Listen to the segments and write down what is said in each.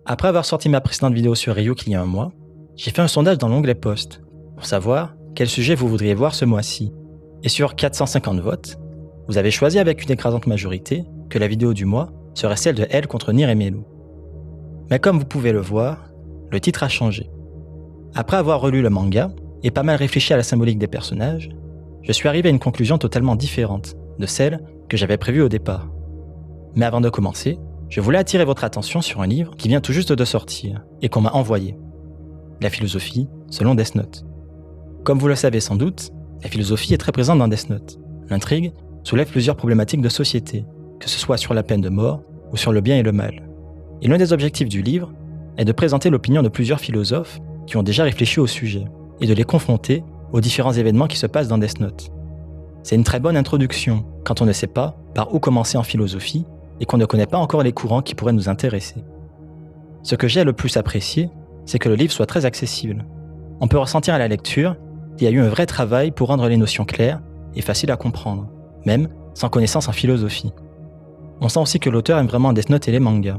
Après avoir sorti ma précédente vidéo sur Ryuk il y a un mois, j'ai fait un sondage dans l'onglet Post pour savoir quel sujet vous voudriez voir ce mois-ci. Et sur 450 votes, vous avez choisi avec une écrasante majorité que la vidéo du mois serait celle de Elle contre Nier et Melo. Mais comme vous pouvez le voir, le titre a changé. Après avoir relu le manga et pas mal réfléchi à la symbolique des personnages, je suis arrivé à une conclusion totalement différente de celle que j'avais prévue au départ. Mais avant de commencer, je voulais attirer votre attention sur un livre qui vient tout juste de sortir et qu'on m'a envoyé. La philosophie selon Death Note. Comme vous le savez sans doute, la philosophie est très présente dans Death Note. L'intrigue soulève plusieurs problématiques de société, que ce soit sur la peine de mort ou sur le bien et le mal. Et l'un des objectifs du livre est de présenter l'opinion de plusieurs philosophes qui ont déjà réfléchi au sujet et de les confronter aux différents événements qui se passent dans Death Note. C'est une très bonne introduction quand on ne sait pas par où commencer en philosophie et qu'on ne connaît pas encore les courants qui pourraient nous intéresser. Ce que j'ai le plus apprécié, c'est que le livre soit très accessible. On peut ressentir à la lecture qu'il y a eu un vrai travail pour rendre les notions claires et faciles à comprendre, même sans connaissance en philosophie. On sent aussi que l'auteur aime vraiment Death Note et les mangas.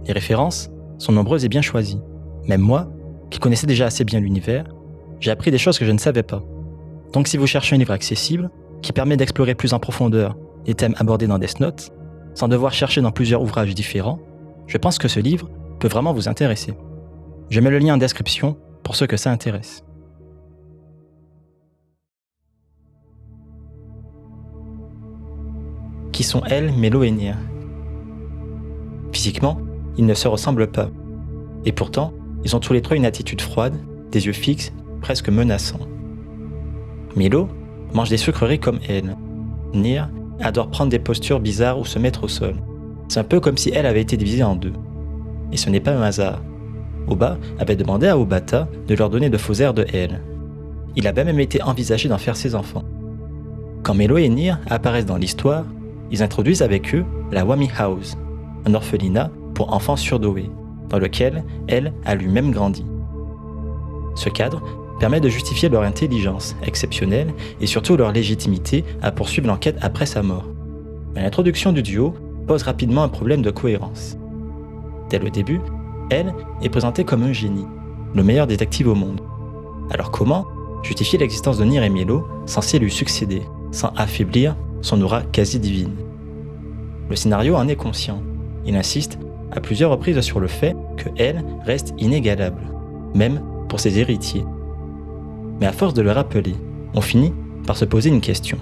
Les références sont nombreuses et bien choisies. Même moi, qui connaissais déjà assez bien l'univers, j'ai appris des choses que je ne savais pas. Donc si vous cherchez un livre accessible, qui permet d'explorer plus en profondeur les thèmes abordés dans Death Note, sans devoir chercher dans plusieurs ouvrages différents, je pense que ce livre peut vraiment vous intéresser. Je mets le lien en description pour ceux que ça intéresse. Qui sont Elle, Melo et Nier? Physiquement, ils ne se ressemblent pas. Et pourtant, ils ont tous les trois une attitude froide, des yeux fixes, presque menaçants. Melo mange des sucreries comme Elle. Nier adore prendre des postures bizarres ou se mettre au sol. C'est un peu comme si elle avait été divisée en deux. Et ce n'est pas un hasard. Oba avait demandé à Obata de leur donner de faux airs de Elle. Il a même été envisagé d'en faire ses enfants. Quand Melo et Nier apparaissent dans l'histoire, ils introduisent avec eux la Wami House, un orphelinat pour enfants surdoués, dans lequel Elle a lui-même grandi. Ce cadre permet de justifier leur intelligence exceptionnelle et surtout leur légitimité à poursuivre l'enquête après sa mort. Mais l'introduction du duo pose rapidement un problème de cohérence. Dès le début, Elle est présentée comme un génie, le meilleur détective au monde. Alors comment justifier l'existence de Nier et Melo censés lui succéder, sans affaiblir son aura quasi divine? Le scénario en est conscient. Il insiste à plusieurs reprises sur le fait que Elle reste inégalable, même pour ses héritiers. Mais à force de le rappeler, on finit par se poser une question.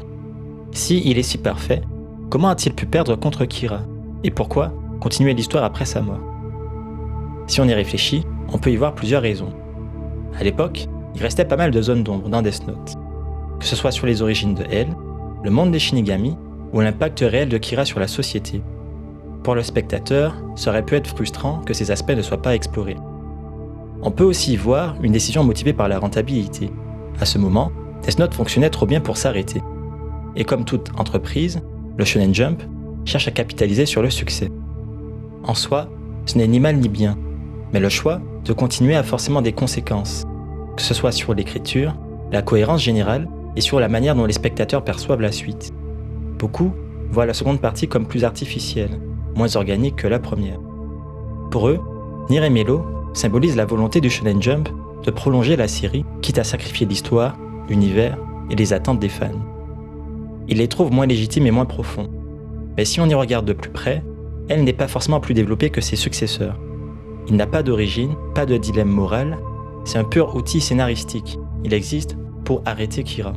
Si il est si parfait, comment a-t-il pu perdre contre Kira? Et pourquoi continuer l'histoire après sa mort? Si on y réfléchit, on peut y voir plusieurs raisons. À l'époque, il restait pas mal de zones d'ombre dans Death Note. Que ce soit sur les origines de Elle, le monde des Shinigami, ou l'impact réel de Kira sur la société. Pour le spectateur, ça aurait pu être frustrant que ces aspects ne soient pas explorés. On peut aussi y voir une décision motivée par la rentabilité. À ce moment, Death Note fonctionnait trop bien pour s'arrêter. Et comme toute entreprise, le Shonen Jump cherche à capitaliser sur le succès. En soi, ce n'est ni mal ni bien, mais le choix de continuer a forcément des conséquences, que ce soit sur l'écriture, la cohérence générale et sur la manière dont les spectateurs perçoivent la suite. Beaucoup voient la seconde partie comme plus artificielle, moins organique que la première. Pour eux, Nier et Melo symbolisent la volonté du Shonen Jump de prolonger la série, quitte à sacrifier l'histoire, l'univers et les attentes des fans. Ils les trouvent moins légitimes et moins profonds. Mais si on y regarde de plus près, Elle n'est pas forcément plus développée que ses successeurs. Il n'a pas d'origine, pas de dilemme moral, c'est un pur outil scénaristique. Il existe pour arrêter Kira.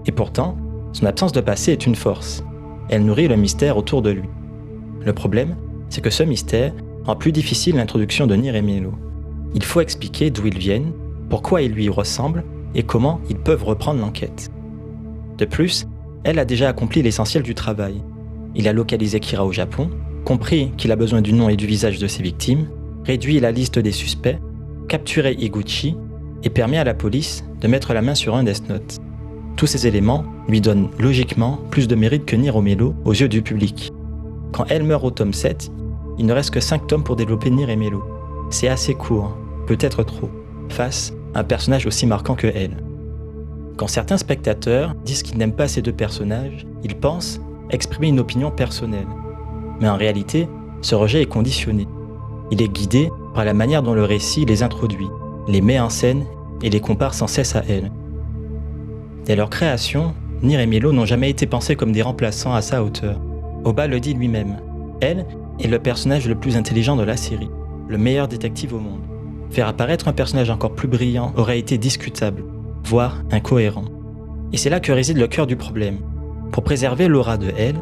Et pourtant, son absence de passé est une force. Elle nourrit le mystère autour de lui. Le problème, c'est que ce mystère rend plus difficile l'introduction de Nier et Melo. Il faut expliquer d'où ils viennent, pourquoi ils lui ressemblent et comment ils peuvent reprendre l'enquête. De plus, Elle a déjà accompli l'essentiel du travail. Il a localisé Kira au Japon, compris qu'il a besoin du nom et du visage de ses victimes, réduit la liste des suspects, capturé Higuchi et permis à la police de mettre la main sur un Death Note. Tous ces éléments lui donnent logiquement plus de mérite que Nier et Melo aux yeux du public. Quand Elle meurt au tome 7, il ne reste que 5 tomes pour développer Nier et Melo. C'est assez court, peut-être trop, face à un personnage aussi marquant que Elle. Quand certains spectateurs disent qu'ils n'aiment pas ces deux personnages, ils pensent exprimer une opinion personnelle. Mais en réalité, ce rejet est conditionné. Il est guidé par la manière dont le récit les introduit, les met en scène et les compare sans cesse à elle. Dès leur création, Nyr et Milo n'ont jamais été pensés comme des remplaçants à sa hauteur. Oba le dit lui-même, elle est le personnage le plus intelligent de la série, le meilleur détective au monde. Faire apparaître un personnage encore plus brillant aurait été discutable, voire incohérent. Et c'est là que réside le cœur du problème. Pour préserver l'aura de elle,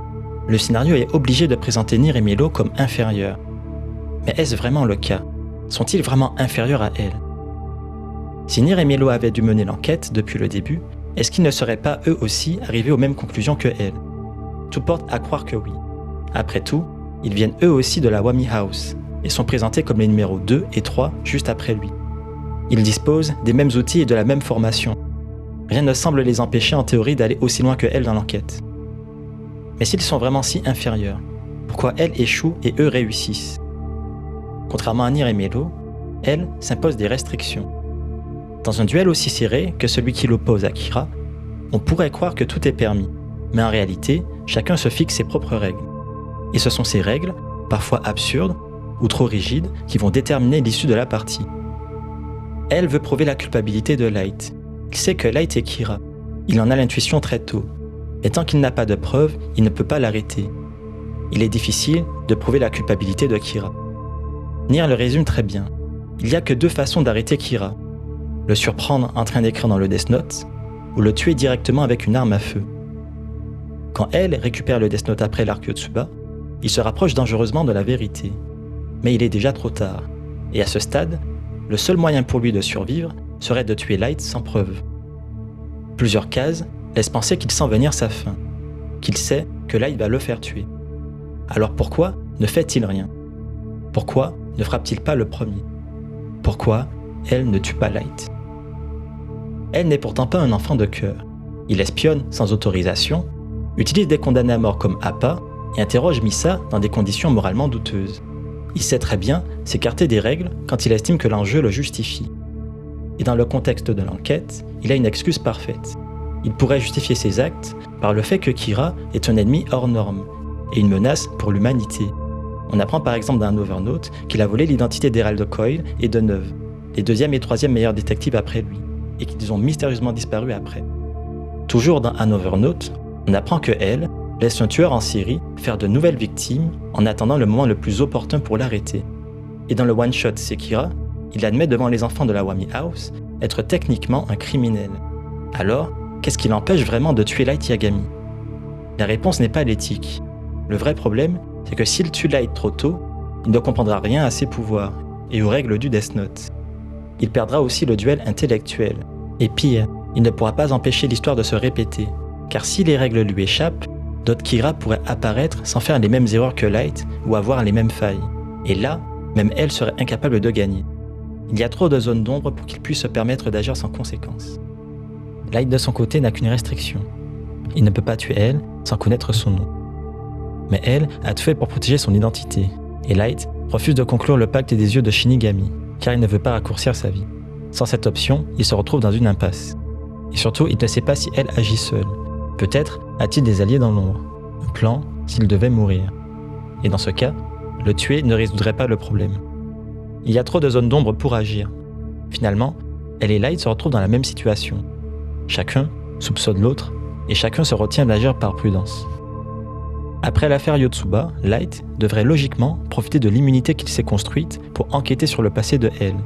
le scénario est obligé de présenter Nyr et Milo comme inférieurs. Mais est-ce vraiment le cas? Sont-ils vraiment inférieurs à elle? Si Nyr et Milo avaient dû mener l'enquête depuis le début, est-ce qu'ils ne seraient pas eux aussi arrivés aux mêmes conclusions que elle? Tout porte à croire que oui. Après tout, ils viennent eux aussi de la Whammy House et sont présentés comme les numéros 2 et 3 juste après lui. Ils disposent des mêmes outils et de la même formation. Rien ne semble les empêcher en théorie d'aller aussi loin que elle dans l'enquête. Mais s'ils sont vraiment si inférieurs, pourquoi elle échoue et eux réussissent? Contrairement à Nyr et Milo, elle s'impose des restrictions. Dans un duel aussi serré que celui qui l'oppose à Kira, on pourrait croire que tout est permis, mais en réalité, chacun se fixe ses propres règles. Et ce sont ces règles, parfois absurdes ou trop rigides, qui vont déterminer l'issue de la partie. Elle veut prouver la culpabilité de Light. Il sait que Light est Kira. Il en a l'intuition très tôt. Et tant qu'il n'a pas de preuves, il ne peut pas l'arrêter. Il est difficile de prouver la culpabilité de Kira. Nyr le résume très bien. Il n'y a que deux façons d'arrêter Kira. Le surprendre en train d'écrire dans le Death Note, ou le tuer directement avec une arme à feu. Quand elle récupère le Death Note après l'arc Yotsuba, il se rapproche dangereusement de la vérité. Mais il est déjà trop tard, et à ce stade, le seul moyen pour lui de survivre serait de tuer Light sans preuve. Plusieurs cases laissent penser qu'il sent venir sa fin, qu'il sait que Light va le faire tuer. Alors pourquoi ne fait-il rien? Pourquoi ne frappe-t-il pas le premier? Pourquoi elle ne tue pas Light? Elle n'est pourtant pas un enfant de cœur. Il espionne sans autorisation, utilise des condamnés à mort comme Appa et interroge Misa dans des conditions moralement douteuses. Il sait très bien s'écarter des règles quand il estime que l'enjeu le justifie. Et dans le contexte de l'enquête, il a une excuse parfaite. Il pourrait justifier ses actes par le fait que Kira est un ennemi hors norme et une menace pour l'humanité. On apprend par exemple dans un Overnote qu'il a volé l'identité d'Herald Coyle et de Neuve, les deuxième et troisième meilleurs détectives après lui, et qu'ils ont mystérieusement disparu après. Toujours dans un Overnote, on apprend que elle laisse un tueur en série faire de nouvelles victimes en attendant le moment le plus opportun pour l'arrêter. Et dans le one-shot Sekira, il admet devant les enfants de la Whammy House être techniquement un criminel. Alors, qu'est-ce qui l'empêche vraiment de tuer Light Yagami? La réponse n'est pas l'éthique. Le vrai problème, c'est que s'il tue Light trop tôt, il ne comprendra rien à ses pouvoirs et aux règles du Death Note. Il perdra aussi le duel intellectuel. Et pire, il ne pourra pas empêcher l'histoire de se répéter, car si les règles lui échappent, d'autres Kira pourraient apparaître sans faire les mêmes erreurs que Light ou avoir les mêmes failles. Et là, même elle serait incapable de gagner. Il y a trop de zones d'ombre pour qu'il puisse se permettre d'agir sans conséquence. Light de son côté n'a qu'une restriction. Il ne peut pas tuer elle sans connaître son nom. Mais elle a tout fait pour protéger son identité, et Light refuse de conclure le pacte des yeux de Shinigami, car il ne veut pas raccourcir sa vie. Sans cette option, il se retrouve dans une impasse. Et surtout, il ne sait pas si elle agit seule. Peut-être a-t-il des alliés dans l'ombre, un plan s'il devait mourir. Et dans ce cas, le tuer ne résoudrait pas le problème. Il y a trop de zones d'ombre pour agir. Finalement, elle et Light se retrouvent dans la même situation. Chacun soupçonne l'autre, et chacun se retient d'agir par prudence. Après l'affaire Yotsuba, Light devrait logiquement profiter de l'immunité qu'il s'est construite pour enquêter sur le passé de elle,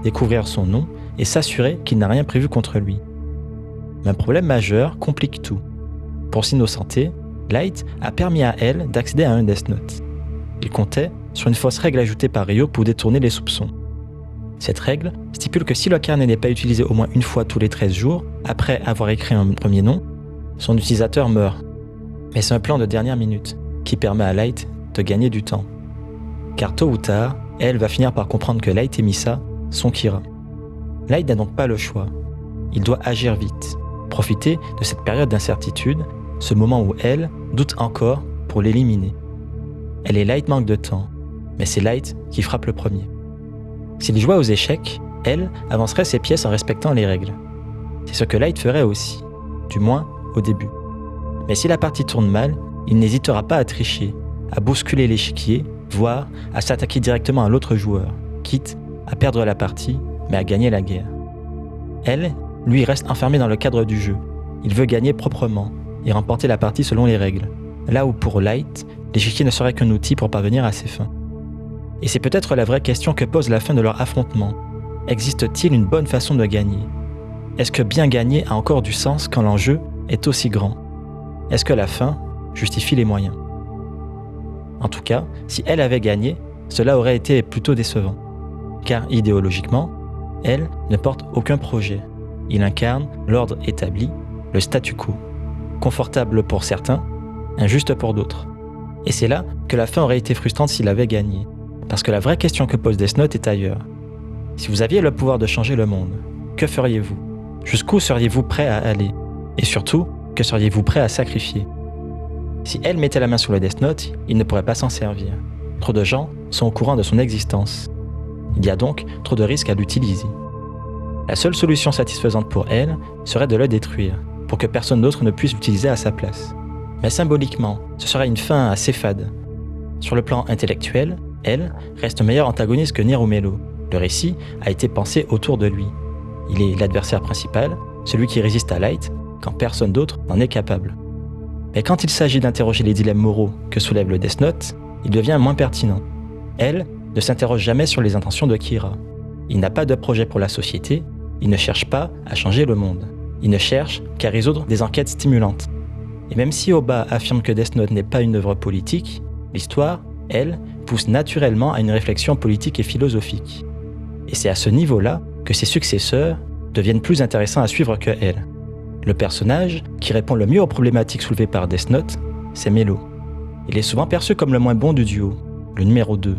découvrir son nom et s'assurer qu'il n'a rien prévu contre lui. Mais un problème majeur complique tout. Pour s'innocenter, Light a permis à elle d'accéder à un Death Note. Il comptait sur une fausse règle ajoutée par Ryo pour détourner les soupçons. Cette règle stipule que si le carnet n'est pas utilisé au moins une fois tous les 13 jours, après avoir écrit un premier nom, son utilisateur meurt. Mais c'est un plan de dernière minute qui permet à Light de gagner du temps. Car tôt ou tard, elle va finir par comprendre que Light et Misa sont Kira. Light n'a donc pas le choix. Il doit agir vite, profiter de cette période d'incertitude, ce moment où elle doute encore pour l'éliminer. Elle et Light manquent de temps, mais c'est Light qui frappe le premier. S'il jouait aux échecs, elle avancerait ses pièces en respectant les règles. C'est ce que Light ferait aussi, du moins au début. Mais si la partie tourne mal, il n'hésitera pas à tricher, à bousculer l'échiquier voire à s'attaquer directement à l'autre joueur, quitte à perdre la partie, mais à gagner la guerre. Elle, lui, reste enfermé dans le cadre du jeu. Il veut gagner proprement et remporter la partie selon les règles, là où pour Light, l'échiquier ne serait qu'un outil pour parvenir à ses fins. Et c'est peut-être la vraie question que pose la fin de leur affrontement. Existe-t-il une bonne façon de gagner? Est-ce que bien gagner a encore du sens quand l'enjeu est aussi grand? Est-ce que la fin justifie les moyens? En tout cas, si elle avait gagné, cela aurait été plutôt décevant. Car idéologiquement, elle ne porte aucun projet. Il incarne l'ordre établi, le statu quo. Confortable pour certains, injuste pour d'autres. Et c'est là que la fin aurait été frustrante s'il avait gagné. Parce que la vraie question que pose Death Note est ailleurs. Si vous aviez le pouvoir de changer le monde, que feriez-vous? Jusqu'où seriez-vous prêt à aller? Et surtout, que seriez-vous prêt à sacrifier? Si elle mettait la main sur le Death Note, il ne pourrait pas s'en servir. Trop de gens sont au courant de son existence. Il y a donc trop de risques à l'utiliser. La seule solution satisfaisante pour elle serait de le détruire, pour que personne d'autre ne puisse l'utiliser à sa place. Mais symboliquement, ce serait une fin assez fade. Sur le plan intellectuel, elle reste meilleure antagoniste que Nier ou Melo. Le récit a été pensé autour de lui. Il est l'adversaire principal, celui qui résiste à Light quand personne d'autre n'en est capable. Mais quand il s'agit d'interroger les dilemmes moraux que soulève le Death Note, il devient moins pertinent. Elle ne s'interroge jamais sur les intentions de Kira. Il n'a pas de projet pour la société, il ne cherche pas à changer le monde. Il ne cherche qu'à résoudre des enquêtes stimulantes. Et même si Oba affirme que Death Note n'est pas une œuvre politique, l'histoire, elle, pousse naturellement à une réflexion politique et philosophique. Et c'est à ce niveau-là que ses successeurs deviennent plus intéressants à suivre que elle. Le personnage qui répond le mieux aux problématiques soulevées par Death Note, c'est Melo. Il est souvent perçu comme le moins bon du duo, le numéro 2.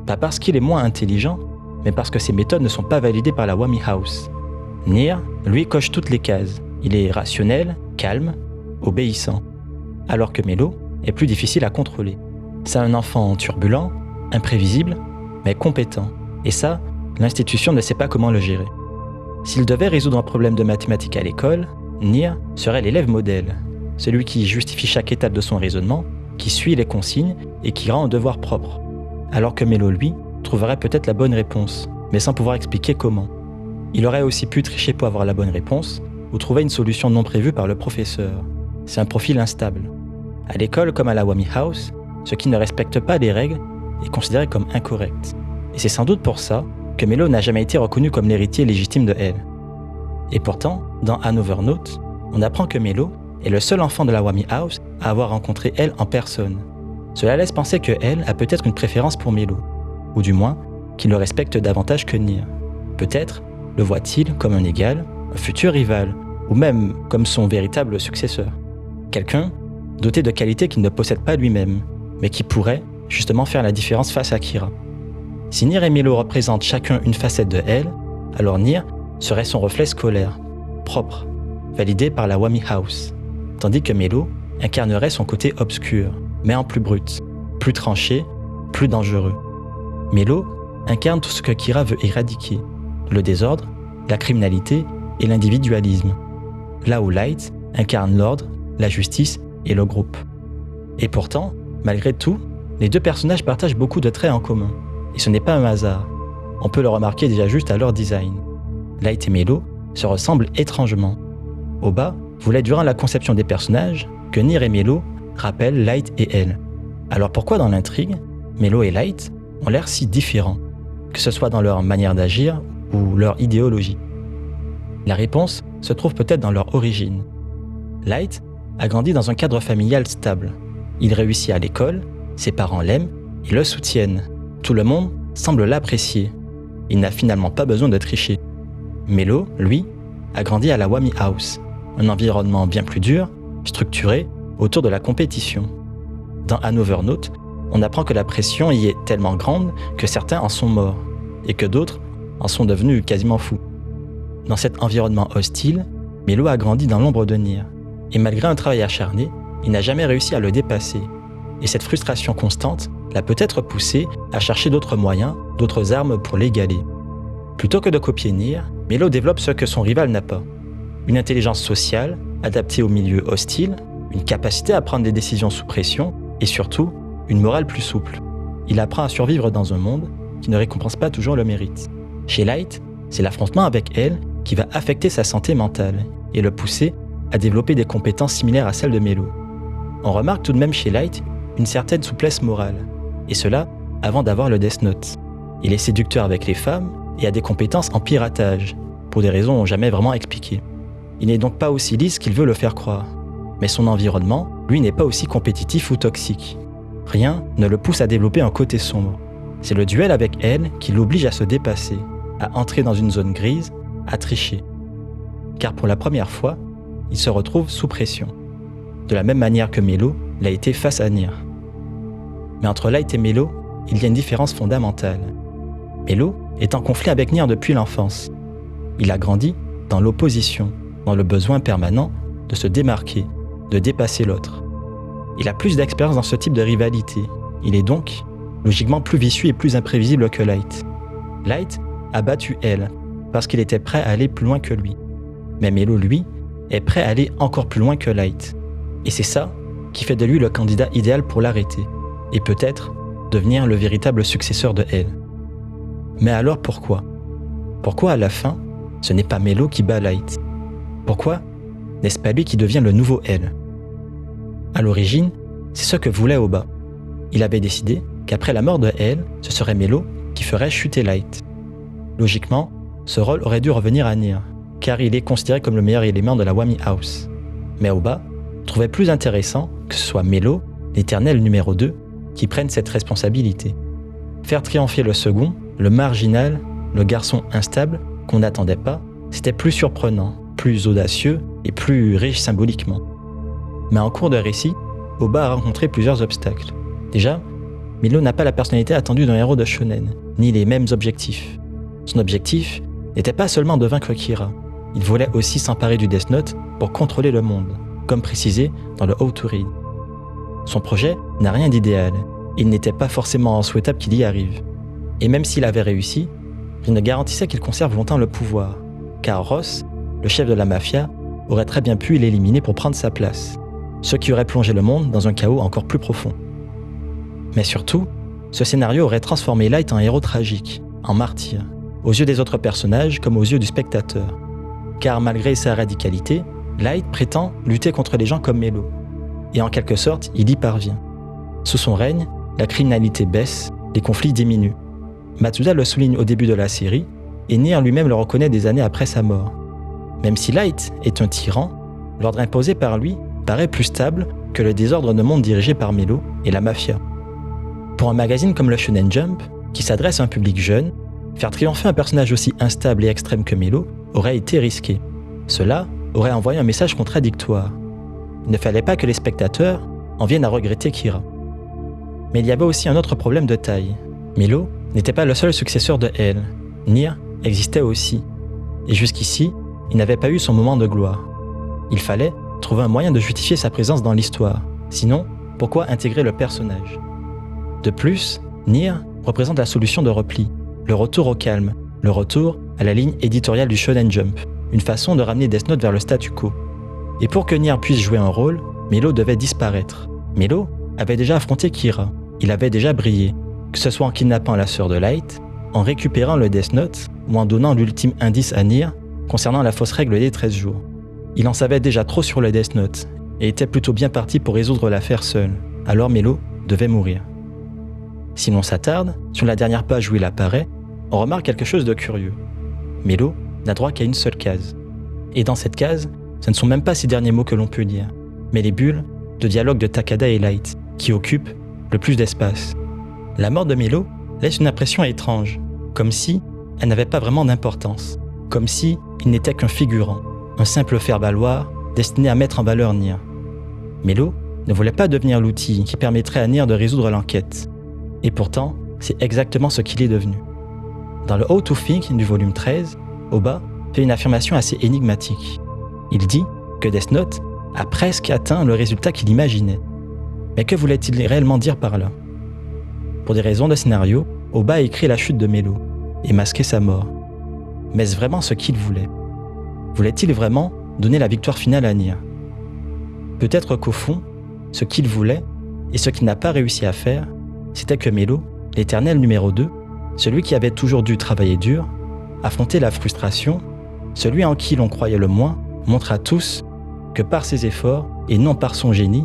Pas parce qu'il est moins intelligent, mais parce que ses méthodes ne sont pas validées par la Wami House. Nier, lui, coche toutes les cases. Il est rationnel, calme, obéissant. Alors que Melo est plus difficile à contrôler. C'est un enfant turbulent, imprévisible, mais compétent. Et ça, l'institution ne sait pas comment le gérer. S'il devait résoudre un problème de mathématiques à l'école, Nier serait l'élève modèle, celui qui justifie chaque étape de son raisonnement, qui suit les consignes et qui rend un devoir propre. Alors que Melo, lui, trouverait peut-être la bonne réponse, mais sans pouvoir expliquer comment. Il aurait aussi pu tricher pour avoir la bonne réponse, ou trouver une solution non prévue par le professeur. C'est un profil instable. À l'école comme à la Wami House, ce qui ne respecte pas les règles est considéré comme incorrect. Et c'est sans doute pour ça que Melo n'a jamais été reconnu comme l'héritier légitime de elle. Et pourtant, dans Another Note, on apprend que Melo est le seul enfant de la Wami House à avoir rencontré elle en personne. Cela laisse penser que elle a peut-être une préférence pour Melo, ou du moins qu'il le respecte davantage que Nier. Peut-être le voit-il comme un égal, un futur rival, ou même comme son véritable successeur. Quelqu'un doté de qualités qu'il ne possède pas lui-même, mais qui pourrait justement faire la différence face à Kira. Si Nier et Melo représentent chacun une facette de elle, alors Nier serait son reflet scolaire, propre, validé par la Wami House, tandis que Melo incarnerait son côté obscur, mais en plus brut, plus tranché, plus dangereux. Melo incarne tout ce que Kira veut éradiquer, le désordre, la criminalité et l'individualisme, là où Light incarne l'ordre, la justice et le groupe. Et pourtant, malgré tout, les deux personnages partagent beaucoup de traits en commun, et ce n'est pas un hasard. On peut le remarquer déjà juste à leur design. Light et Melo se ressemblent étrangement. Oba voulait durant la conception des personnages que Nier et Melo rappellent Light et elle. Alors pourquoi dans l'intrigue, Melo et Light ont l'air si différents, que ce soit dans leur manière d'agir ou leur idéologie? La réponse se trouve peut-être dans leur origine. Light a grandi dans un cadre familial stable. Il réussit à l'école, ses parents l'aiment et le soutiennent. Tout le monde semble l'apprécier. Il n'a finalement pas besoin de tricher. Melo, lui, a grandi à la Wami House, un environnement bien plus dur, structuré, autour de la compétition. Dans Another Note, on apprend que la pression y est tellement grande que certains en sont morts, et que d'autres en sont devenus quasiment fous. Dans cet environnement hostile, Melo a grandi dans l'ombre de Nier, et malgré un travail acharné, il n'a jamais réussi à le dépasser. Et cette frustration constante l'a peut-être poussé à chercher d'autres moyens, d'autres armes pour l'égaler. Plutôt que de copier Nier, Melo développe ce que son rival n'a pas. Une intelligence sociale, adaptée au milieu hostile, une capacité à prendre des décisions sous pression, et surtout, une morale plus souple. il apprend à survivre dans un monde qui ne récompense pas toujours le mérite. Chez Light, c'est l'affrontement avec elle qui va affecter sa santé mentale et le pousser à développer des compétences similaires à celles de Melo. On remarque tout de même chez Light une certaine souplesse morale, et cela avant d'avoir le Death Note. Il est séducteur avec les femmes et a des compétences en piratage, pour des raisons jamais vraiment expliquées. Il n'est donc pas aussi lisse qu'il veut le faire croire. Mais son environnement, lui, n'est pas aussi compétitif ou toxique. Rien ne le pousse à développer un côté sombre. C'est le duel avec elle qui l'oblige à se dépasser, à entrer dans une zone grise, à tricher. Car pour la première fois, il se retrouve sous pression. De la même manière que Melo l'a été face à Nier. Mais entre Light et Melo, il y a une différence fondamentale. Melo est en conflit avec Nier depuis l'enfance. Il a grandi dans l'opposition, dans le besoin permanent de se démarquer, de dépasser l'autre. Il a plus d'expérience dans ce type de rivalité. Il est donc logiquement plus vicieux et plus imprévisible que Light. Light a battu elle parce qu'il était prêt à aller plus loin que lui. Mais Melo, lui, est prêt à aller encore plus loin que Light. Et c'est ça qui fait de lui le candidat idéal pour l'arrêter, et peut-être devenir le véritable successeur de elle. Mais alors pourquoi ? Pourquoi à la fin, ce n'est pas Melo qui bat Light ? Pourquoi n'est-ce pas lui qui devient le nouveau elle ? À l'origine, c'est ce que voulait Oba. Il avait décidé qu'après la mort de elle, ce serait Melo qui ferait chuter Light. Logiquement, ce rôle aurait dû revenir à Nier, car il est considéré comme le meilleur élément de la Wami House. Mais Oba trouvait plus intéressant que ce soit Melo, l'éternel numéro 2, qui prenne cette responsabilité. Faire triompher le second, le marginal, le garçon instable, qu'on n'attendait pas, c'était plus surprenant, plus audacieux et plus riche symboliquement. Mais en cours de récit, Oba a rencontré plusieurs obstacles. Déjà, Melo n'a pas la personnalité attendue d'un héros de shonen, ni les mêmes objectifs. Son objectif n'était pas seulement de vaincre Kira, il voulait aussi s'emparer du Death Note pour contrôler le monde, comme précisé dans le How to Read. Son projet n'a rien d'idéal, et il n'était pas forcément souhaitable qu'il y arrive. Et même s'il avait réussi, il ne garantissait qu'il conserve longtemps le pouvoir, car Ross, le chef de la mafia, aurait très bien pu l'éliminer pour prendre sa place, ce qui aurait plongé le monde dans un chaos encore plus profond. Mais surtout, ce scénario aurait transformé Light en héros tragique, en martyr, aux yeux des autres personnages comme aux yeux du spectateur. Car malgré sa radicalité, Light prétend lutter contre les gens comme Melo. Et en quelque sorte, il y parvient. Sous son règne, la criminalité baisse, les conflits diminuent. Matsuda le souligne au début de la série, et Nier lui-même le reconnaît des années après sa mort. Même si Light est un tyran, l'ordre imposé par lui paraît plus stable que le désordre de monde dirigé par Melo et la mafia. Pour un magazine comme le Shonen Jump, qui s'adresse à un public jeune, faire triompher un personnage aussi instable et extrême que Melo aurait été risqué. Cela aurait envoyé un message contradictoire. Il ne fallait pas que les spectateurs en viennent à regretter Kira. Mais il y avait aussi un autre problème de taille. Melo n'était pas le seul successeur de elle. Nier existait aussi. Et jusqu'ici, il n'avait pas eu son moment de gloire. Il fallait trouver un moyen de justifier sa présence dans l'histoire. Sinon, pourquoi intégrer le personnage ? De plus, Nier représente la solution de repli, le retour au calme, le retour à la ligne éditoriale du Shonen Jump, une façon de ramener Death Note vers le statu quo. Et pour que Nier puisse jouer un rôle, Melo devait disparaître. Melo avait déjà affronté Kira, il avait déjà brillé, que ce soit en kidnappant la sœur de Light, en récupérant le Death Note ou en donnant l'ultime indice à Nier concernant la fausse règle des 13 jours. Il en savait déjà trop sur le Death Note et était plutôt bien parti pour résoudre l'affaire seul, alors Melo devait mourir. Si l'on s'attarde sur la dernière page où il apparaît, on remarque quelque chose de curieux. Melo n'a droit qu'à une seule case. Et dans cette case, ce ne sont même pas ces derniers mots que l'on peut lire, mais les bulles de dialogue de Takada et Light, qui occupent le plus d'espace. La mort de Melo laisse une impression étrange, comme si elle n'avait pas vraiment d'importance, comme si il n'était qu'un figurant, un simple faire-valoir destiné à mettre en valeur Nier. Melo ne voulait pas devenir l'outil qui permettrait à Nier de résoudre l'enquête. Et pourtant, c'est exactement ce qu'il est devenu. Dans le How to Think du volume 13, Oba fait une affirmation assez énigmatique. Il dit que Death Note a presque atteint le résultat qu'il imaginait. Mais que voulait-il réellement dire par là ? Pour des raisons de scénario, Oba a écrit la chute de Melo et masqué sa mort. Mais est-ce vraiment ce qu'il voulait ? Voulait-il vraiment donner la victoire finale à Nier ? Peut-être qu'au fond, ce qu'il voulait, et ce qu'il n'a pas réussi à faire, c'était que Melo l'éternel numéro 2, celui qui avait toujours dû travailler dur, affronter la frustration, celui en qui l'on croyait le moins, montre à tous que par ses efforts et non par son génie,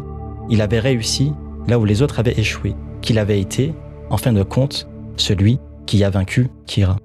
il avait réussi là où les autres avaient échoué, qu'il avait été, en fin de compte, celui qui a vaincu Kira.